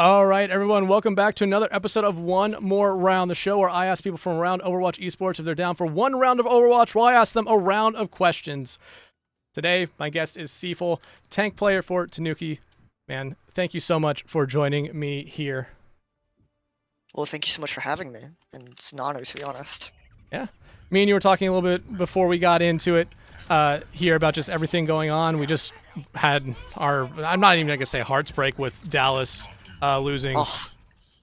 All right, everyone, welcome back to another episode of One More Round, the show where I ask people from around Overwatch Esports if they're down for one round of Overwatch, while I ask them a round of questions. Today, my guest is Ceeful, tank player for Tanuki. Man, thank you so much for joining me here. Well, thank you so much for having me, and it's an honor, to be honest. Yeah. Me and you were talking a little bit before we got into it here about just everything going on. We just had our, I'm not even going to say hearts break with Dallas losing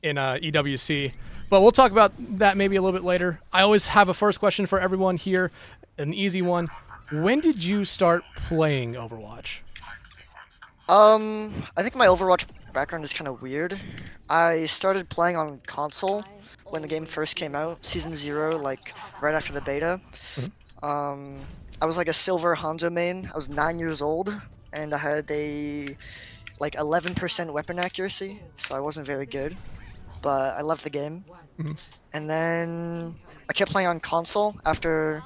in EWC. But we'll talk about that maybe a little bit later. I always have a first question for everyone here, an easy one. When did you start playing Overwatch? I think my Overwatch background is kind of weird. I started playing on console when the game first came out, Season 0, like right after the beta. I was like a silver Hanzo main. I was 9 years old, and I had a like 11% weapon accuracy, so I wasn't very good, but I loved the game. And then I kept playing on console after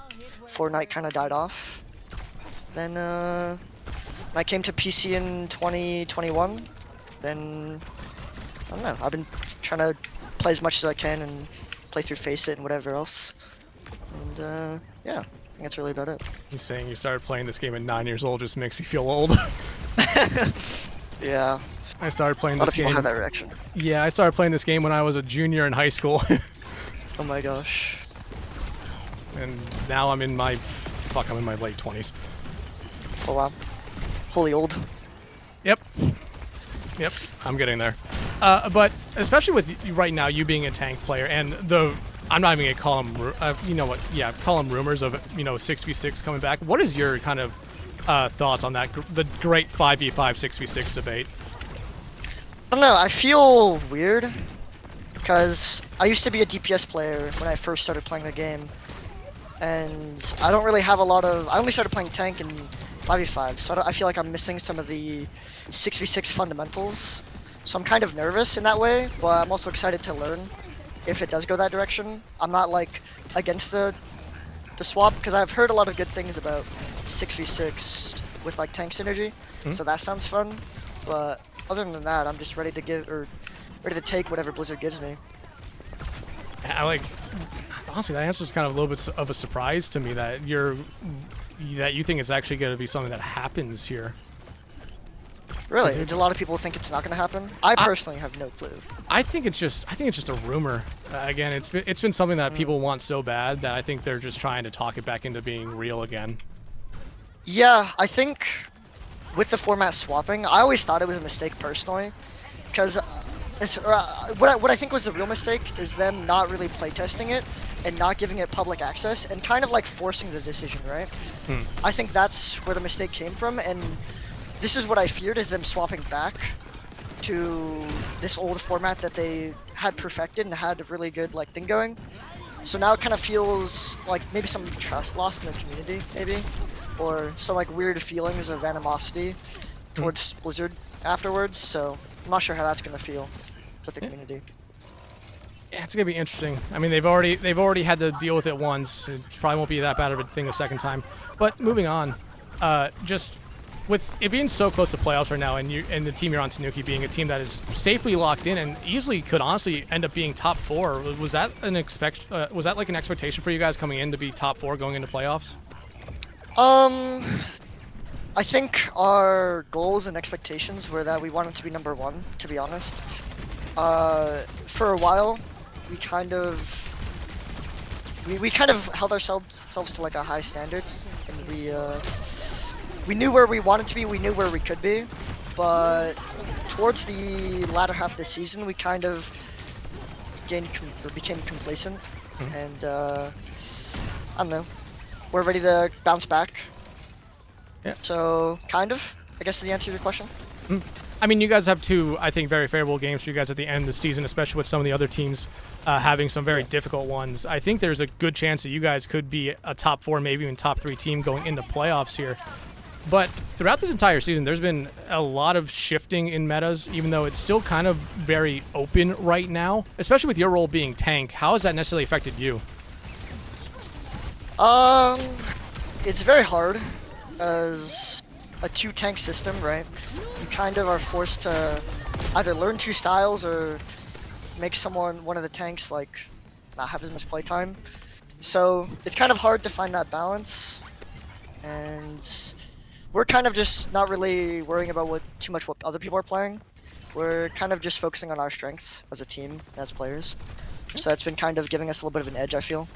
Fortnite kind of died off. Then when I came to PC in 2021, then I don't know, I've been trying to play as much as I can and play through Face It and whatever else. And yeah, I think that's really about it. You saying you started playing this game at 9 years old just makes me feel old. Yeah. I started playing A lot this of people game. have that reaction. Yeah, I started playing this game when I was a junior in high school. Oh my gosh. And now I'm in my late 20s. Oh wow. Holy old. Yep, I'm getting there. But especially with right now, you being a tank player, and I'm not even gonna call them, call them rumors of 6v6 coming back. What is your kind of thoughts on that? The great 5v5 6v6 debate. I don't know, I feel weird because I used to be a DPS player when I first started playing the game, and I don't really have a lot of. I only started playing tank in 5v5, so I feel like I'm missing some of the 6v6 fundamentals. So I'm kind of nervous in that way, but I'm also excited to learn if it does go that direction. I'm not like against the swap because I've heard a lot of good things about 6v6 with like tank synergy, so that sounds fun. But other than that, I'm just ready to take whatever Blizzard gives me. Honestly, that answer is kind of a little bit of a surprise to me that you think it's actually going to be something that happens here. Really? A lot of people think it's not going to happen. I personally have no clue. I think it's just a rumor. Again, it's been something that people want so bad that I think they're just trying to talk it back into being real again. Yeah, I think with the format swapping, I always thought it was a mistake personally, because what I think was the real mistake is them not really playtesting it and not giving it public access and kind of like forcing the decision, right? I think that's where the mistake came from, and this is what I feared, is them swapping back to this old format that they had perfected and had a really good like thing going. So now it kind of feels like maybe some trust lost in the community, maybe, or some like weird feelings of animosity towards Blizzard afterwards. So I'm not sure how that's gonna feel with the community. Yeah, it's gonna be interesting. I mean, they've already had to deal with it once. It probably won't be that bad of a thing the second time. But moving on, just with it being so close to playoffs right now, and the team you're on, Tanuki, being a team that is safely locked in and easily could honestly end up being top 4, was that like an expectation for you guys coming in to be top 4 going into playoffs? I think our goals and expectations were that we wanted to be number 1, to be honest. For a while, we kind of held ourselves to like a high standard, and we knew where we wanted to be, we knew where we could be, but towards the latter half of the season, we kind of became complacent, and I don't know, we're ready to bounce back. Yeah. So, kind of, I guess, is the answer to your question. I mean, you guys have 2, I think, very favorable games for you guys at the end of the season, especially with some of the other teams having some very difficult ones. I think there's a good chance that you guys could be a top 4, maybe even top 3 team going into playoffs here. But throughout this entire season, there's been a lot of shifting in metas, even though it's still kind of very open right now, especially with your role being tank. How has that necessarily affected you? It's very hard as a 2-tank system, right? You kind of are forced to either learn two styles or make one of the tanks like not have as much playtime. So it's kind of hard to find that balance, and we're kind of just not really worrying about too much what other people are playing. We're kind of just focusing on our strengths as a team, as players. So that's been kind of giving us a little bit of an edge, I feel.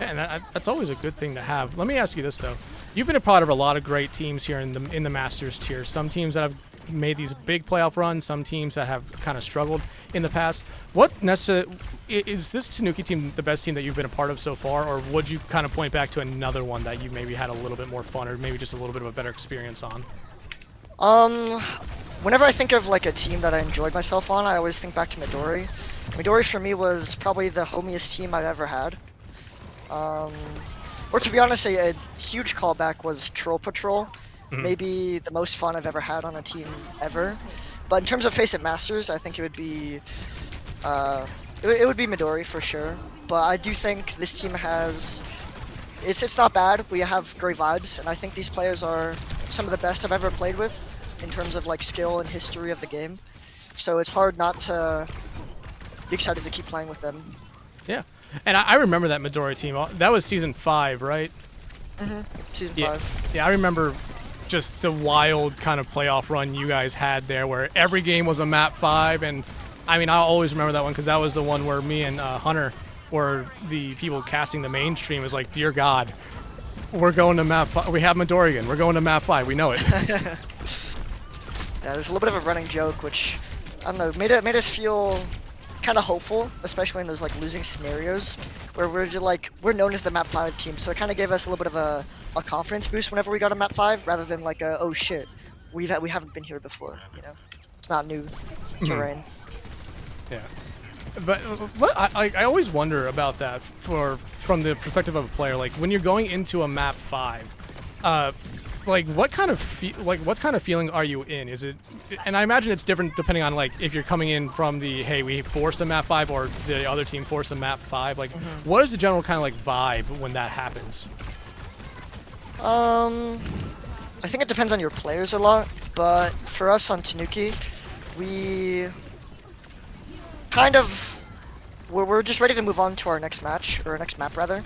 Yeah, and that's always a good thing to have. Let me ask you this though: you've been a part of a lot of great teams here in the Masters tier. Some teams that have made these big playoff runs, some teams that have kind of struggled in the past. Is this Tanuki team the best team that you've been a part of so far, or would you kind of point back to another one that you maybe had a little bit more fun, or maybe just a little bit of a better experience on? Whenever I think of like a team that I enjoyed myself on, I always think back to Midori. Midori for me was probably the homiest team I've ever had. Or to be honest, a huge callback was Troll Patrol. Maybe the most fun I've ever had on a team ever. But in terms of Face It Masters, I think it would be Midori for sure. But I do think this team has it's not bad. We have great vibes, and I think these players are some of the best I've ever played with in terms of like skill and history of the game. So it's hard not to be excited to keep playing with them. Yeah, and I remember that Midori team. That was season 5, right? Season 5. Yeah, I remember just the wild kind of playoff run you guys had there, where every game was a map 5, and I mean, I'll always remember that one because that was the one where me and Hunter were the people casting the mainstream. It was like, dear God, we're going to map 5. We have Midori again. We're going to map 5. We know it. Yeah, there's a little bit of a running joke, which I don't know, made us feel kind of hopeful, especially in those like losing scenarios where we're just like we're known as the map 5 team, so it kind of gave us a little bit of a confidence boost whenever we got a map 5, rather than like a, oh shit, we haven't been here before, you know, it's not new terrain. Yeah, but I always wonder about that from the perspective of a player, like when you're going into a map 5, like what kind of feeling are you in? Is it, and I imagine it's different depending on like if you're coming in from the, hey, we forced a map 5, or the other team forced a map 5. Like, what is the general kind of like vibe when that happens? I think it depends on your players a lot, but for us on Tanuki, we kind of we're just ready to move on to our next match, or our next map rather,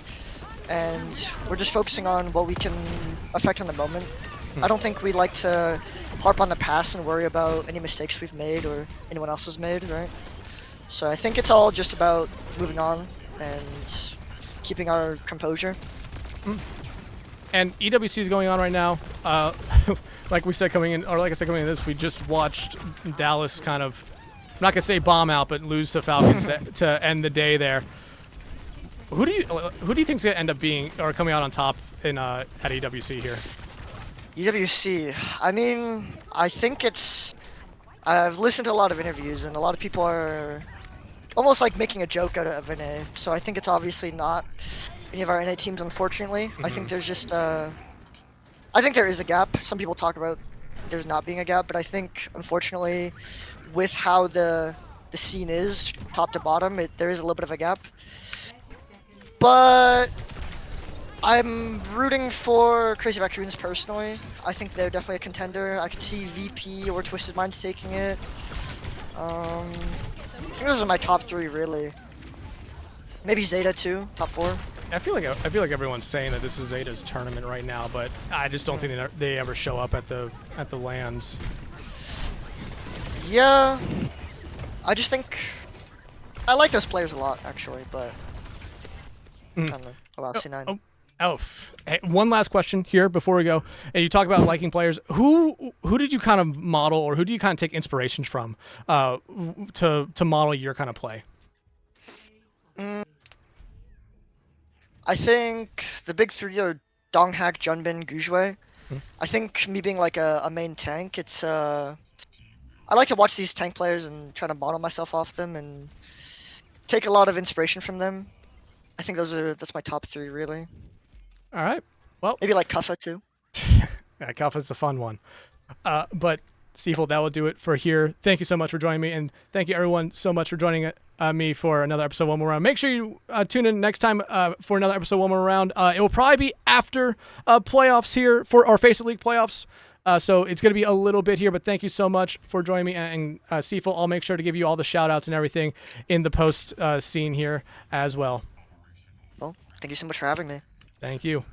and we're just focusing on what we can affect in the moment. I don't think we like to harp on the past and worry about any mistakes we've made or anyone else has made, right? So I think it's all just about moving on and keeping our composure. And EWC is going on right now. Like I said coming in this, we just watched Dallas kind of, I'm not gonna say bomb out, but lose to Falcons to end the day there. Who do you think's gonna end up being or coming out on top in at EWC here? EWC, I mean, I think I've listened to a lot of interviews, and a lot of people are almost like making a joke out of NA. So I think it's obviously not any of our NA teams, unfortunately. I think there's just I think there is a gap. Some people talk about there's not being a gap, but I think unfortunately, with how the scene is top to bottom, there is a little bit of a gap. But I'm rooting for Crazy Raccoons personally. I think they're definitely a contender. I could see VP or Twisted Minds taking it. I think those are my top 3 really. Maybe Zeta too, top 4. I feel like everyone's saying that this is Zeta's tournament right now, but I just don't think they ever show up at the LANs. Yeah, I just think I like those players a lot actually, but I don't know about C9. Hey, one last question here before we go. And you talk about liking players. Who did you kind of model, or who do you kind of take inspiration from to model your kind of play? I think the big 3 are Donghak, Junbin, Gujue. I think me being like a main tank, it's I like to watch these tank players and try to model myself off them and take a lot of inspiration from them. I think that's my top 3 really. All right. Well, maybe like Kuffa too. Yeah, Kuffa's a fun one. But Ceeful, that will do it for here. Thank you so much for joining me, and thank you everyone so much for joining me for another episode One More Round. Make sure you tune in next time for another episode One More Round. It will probably be after playoffs here for our Face It League playoffs. So it's going to be a little bit here, but thank you so much for joining me. And Ceeful, I'll make sure to give you all the shout outs and everything in the post scene here as well. Well, thank you so much for having me. Thank you.